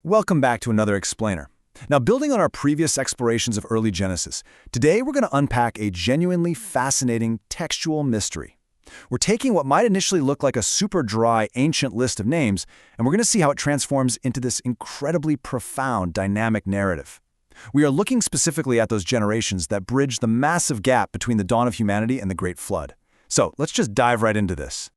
Welcome back to another explainer. Now, building on our previous explorations of early Genesis, today we're going to unpack a genuinely fascinating textual mystery. We're taking what might initially look like a super dry, ancient list of names, and we're going to see how it transforms into this incredibly profound, dynamic narrative. We are looking specifically at those generations that bridge the massive gap between the dawn of humanity and the Great Flood. So, let's just dive right into this.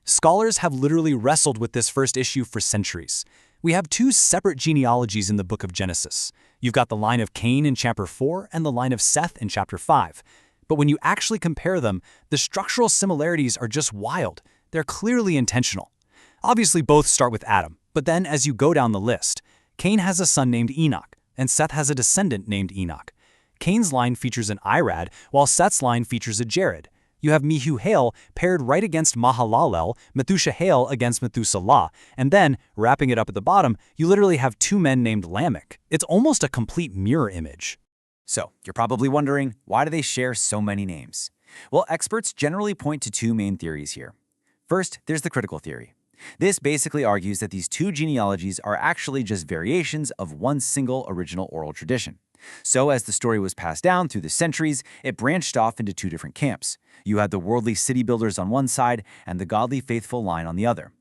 Scholars have literally wrestled with this first issue for centuries. We have two separate genealogies in the book of Genesis. You've got the line of Cain in chapter 4 and the line of Seth in chapter 5. But when you actually compare them, the structural similarities are just wild. They're clearly intentional. Obviously, both start with Adam, but then as you go down the list, Cain has a son named Enoch, and Seth has a descendant named Enoch. Cain's line features an Irad, while Seth's line features a Jared. You have Mehuhael paired right against Mahalalel, Methushael against Methuselah, and then, wrapping it up at the bottom, you literally have two men named Lamech. It's almost a complete mirror image. So, you're probably wondering, why do they share so many names? Well, experts generally point to two main theories here. First, there's the critical theory. This basically argues that these two genealogies are actually just variations of one single original oral tradition. So as the story was passed down through the centuries, it branched off into two different camps. You had the worldly city builders on one side and the godly faithful line on the other.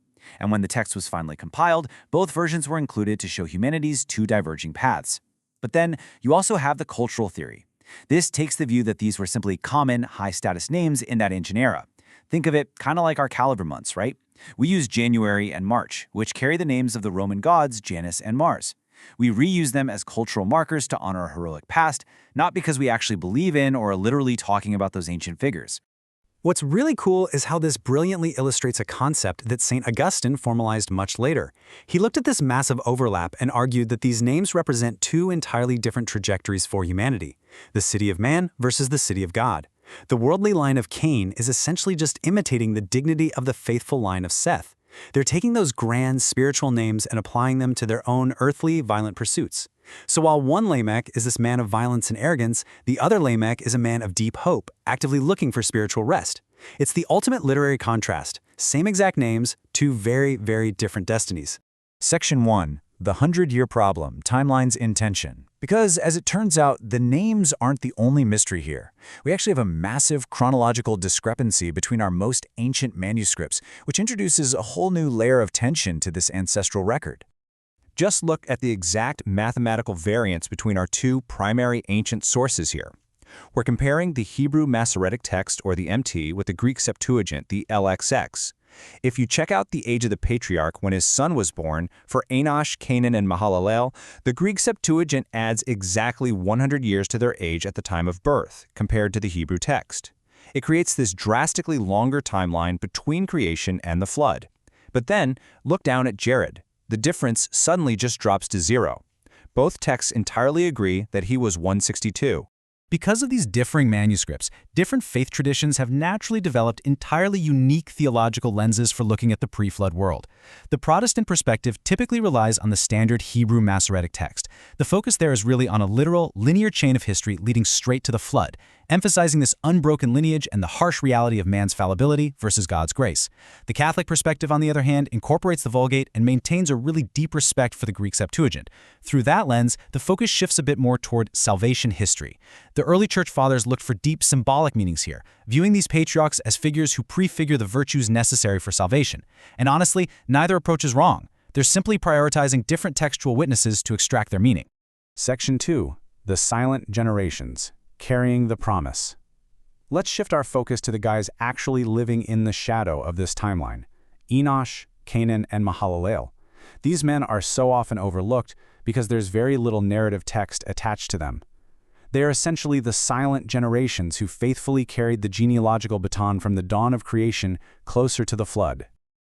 And when the text was finally compiled, both versions were included to show humanity's two diverging paths. But then you also have the cultural theory. This takes the view that these were simply common, high-status names in that ancient era. Think of it kind of like our calendar months, right? We use January and March, which carry the names of the Roman gods Janus and Mars. We reuse them as cultural markers to honor a heroic past, not because we actually believe in or are literally talking about those ancient figures. What's really cool is how this brilliantly illustrates a concept that St. Augustine formalized much later. He looked at this massive overlap and argued that these names represent two entirely different trajectories for humanity, the city of man versus the city of God. The worldly line of Cain is essentially just imitating the dignity of the faithful line of Seth. They're taking those grand spiritual names and applying them to their own earthly, violent pursuits. So while one Lamech is this man of violence and arrogance, the other Lamech is a man of deep hope, actively looking for spiritual rest. It's the ultimate literary contrast. Same exact names, two very, very different destinies. Section 1. The 100-Year Problem, Timelines in Tension. Because, as it turns out, the names aren't the only mystery here. We actually have a massive chronological discrepancy between our most ancient manuscripts, which introduces a whole new layer of tension to this ancestral record. Just look at the exact mathematical variance between our two primary ancient sources here. We're comparing the Hebrew Masoretic text, or the MT, with the Greek Septuagint, the LXX. If you check out the age of the patriarch when his son was born, for Enosh, Canaan, and Mahalalel, the Greek Septuagint adds exactly 100 years to their age at the time of birth, compared to the Hebrew text. It creates this drastically longer timeline between creation and the flood. But then, look down at Jared. The difference suddenly just drops to 0. Both texts entirely agree that he was 162. Because of these differing manuscripts, different faith traditions have naturally developed entirely unique theological lenses for looking at the pre-flood world. The Protestant perspective typically relies on the standard Hebrew Masoretic text. The focus there is really on a literal, linear chain of history leading straight to the flood, emphasizing this unbroken lineage and the harsh reality of man's fallibility versus God's grace. The Catholic perspective, on the other hand, incorporates the Vulgate and maintains a really deep respect for the Greek Septuagint. Through that lens, the focus shifts a bit more toward salvation history. The early church fathers looked for deep symbolic meanings here, viewing these patriarchs as figures who prefigure the virtues necessary for salvation. And honestly, neither approach is wrong. They're simply prioritizing different textual witnesses to extract their meaning. Section 2. The Silent Generations, Carrying the Promise. Let's shift our focus to the guys actually living in the shadow of this timeline: Enosh, Canaan, and Mahalalel. These men are so often overlooked because there's very little narrative text attached to them. They are essentially the silent generations who faithfully carried the genealogical baton from the dawn of creation closer to the flood.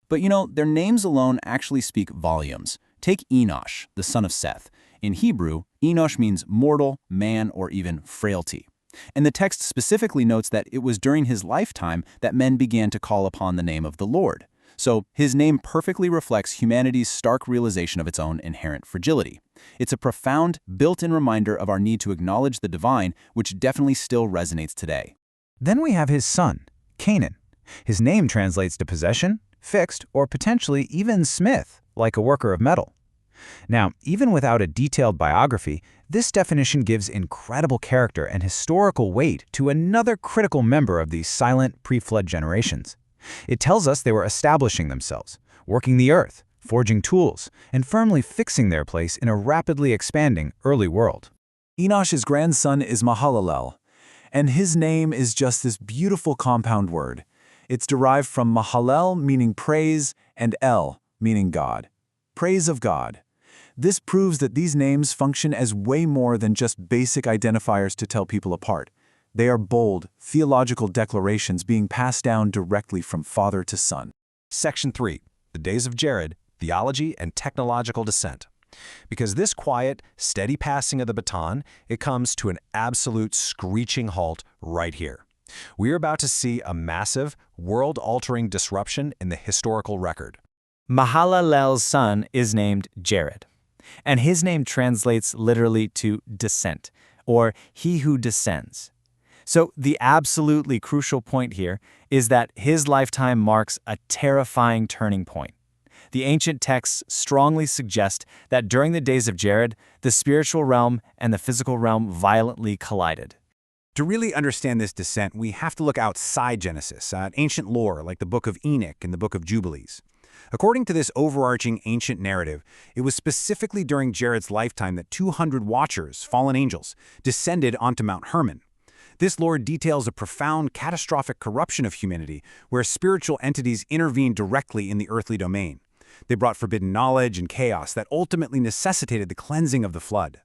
But their names alone actually speak volumes. Take Enosh, the son of Seth. In Hebrew, Enosh means mortal, man, or even frailty. And the text specifically notes that it was during his lifetime that men began to call upon the name of the Lord. So his name perfectly reflects humanity's stark realization of its own inherent fragility. It's a profound, built-in reminder of our need to acknowledge the divine, which definitely still resonates today. Then we have his son, Canaan. His name translates to possession, fixed, or potentially even smith, like a worker of metal. Now, even without a detailed biography, this definition gives incredible character and historical weight to another critical member of these silent pre-flood generations. It tells us they were establishing themselves, working the earth, forging tools, and firmly fixing their place in a rapidly expanding early world. Enosh's grandson is Mahalalel, and his name is just this beautiful compound word. It's derived from Mahalel, meaning praise, and El, meaning God. Praise of God. This proves that these names function as way more than just basic identifiers to tell people apart. They are bold, theological declarations being passed down directly from father to son. Section 3. The Days of Jared, Theology and Technological Descent. Because this quiet, steady passing of the baton, it comes to an absolute screeching halt right here. We are about to see a massive, world-altering disruption in the historical record. Mahalalel's son is named Jared, and his name translates literally to descent, or he who descends. So the absolutely crucial point here is that his lifetime marks a terrifying turning point. The ancient texts strongly suggest that during the days of Jared, the spiritual realm and the physical realm violently collided. To really understand this descent, we have to look outside Genesis, at ancient lore like the Book of Enoch and the Book of Jubilees. According to this overarching ancient narrative, it was specifically during Jared's lifetime that 200 watchers, fallen angels, descended onto Mount Hermon. This lore details a profound, catastrophic corruption of humanity, where spiritual entities intervened directly in the earthly domain. They brought forbidden knowledge and chaos that ultimately necessitated the cleansing of the flood.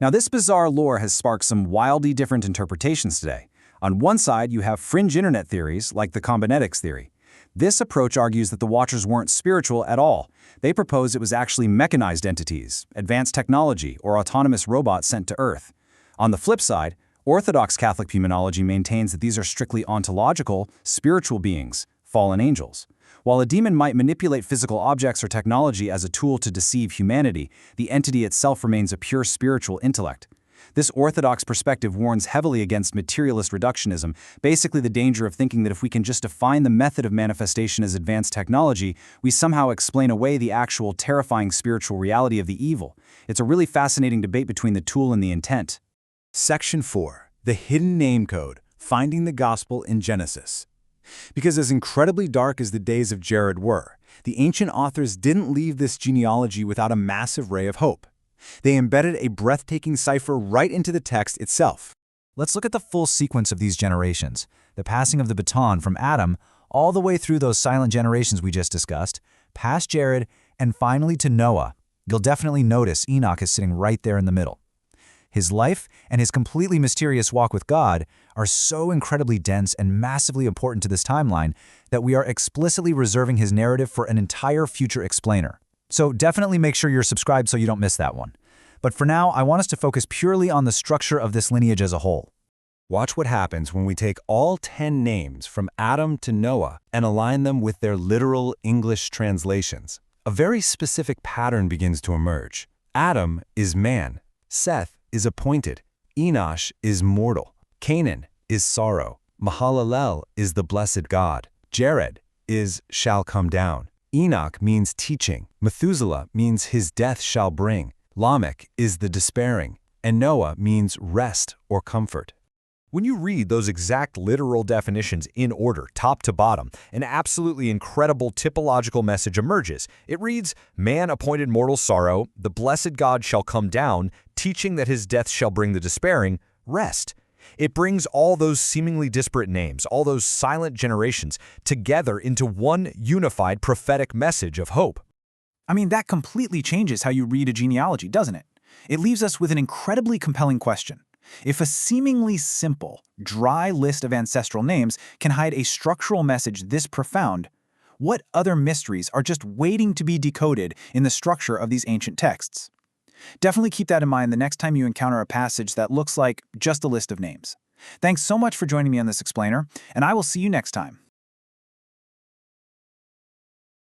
Now, this bizarre lore has sparked some wildly different interpretations today. On one side, you have fringe internet theories like the combinetics theory. This approach argues that the Watchers weren't spiritual at all. They propose it was actually mechanized entities, advanced technology, or autonomous robots sent to Earth. On the flip side, Orthodox Catholic humanology maintains that these are strictly ontological, spiritual beings, fallen angels. While a demon might manipulate physical objects or technology as a tool to deceive humanity, the entity itself remains a pure spiritual intellect. This orthodox perspective warns heavily against materialist reductionism, basically the danger of thinking that if we can just define the method of manifestation as advanced technology, we somehow explain away the actual terrifying spiritual reality of the evil. It's a really fascinating debate between the tool and the intent. Section 4. The Hidden Name Code, Finding the Gospel in Genesis. Because as incredibly dark as the days of Jared were, the ancient authors didn't leave this genealogy without a massive ray of hope. They embedded a breathtaking cipher right into the text itself. Let's look at the full sequence of these generations, the passing of the baton from Adam all the way through those silent generations we just discussed, past Jared, and finally to Noah. You'll definitely notice Enoch is sitting right there in the middle. His life and his completely mysterious walk with God are so incredibly dense and massively important to this timeline that we are explicitly reserving his narrative for an entire future explainer. So definitely make sure you're subscribed so you don't miss that one. But for now, I want us to focus purely on the structure of this lineage as a whole. Watch what happens when we take all 10 names from Adam to Noah and align them with their literal English translations. A very specific pattern begins to emerge. Adam is man. Seth is appointed. Enosh is mortal. Canaan is sorrow. Mahalalel is the blessed God. Jared is shall come down. Enoch means teaching. Methuselah means his death shall bring. Lamech is the despairing. And Noah means rest or comfort. When you read those exact literal definitions in order, top to bottom, an absolutely incredible typological message emerges. It reads, man appointed mortal sorrow, the blessed God shall come down, teaching that his death shall bring the despairing, rest. It brings all those seemingly disparate names, all those silent generations, together into one unified prophetic message of hope. I mean, that completely changes how you read a genealogy, doesn't it? It leaves us with an incredibly compelling question. If a seemingly simple, dry list of ancestral names can hide a structural message this profound, what other mysteries are just waiting to be decoded in the structure of these ancient texts? Definitely keep that in mind the next time you encounter a passage that looks like just a list of names. Thanks so much for joining me on this explainer, and I will see you next time.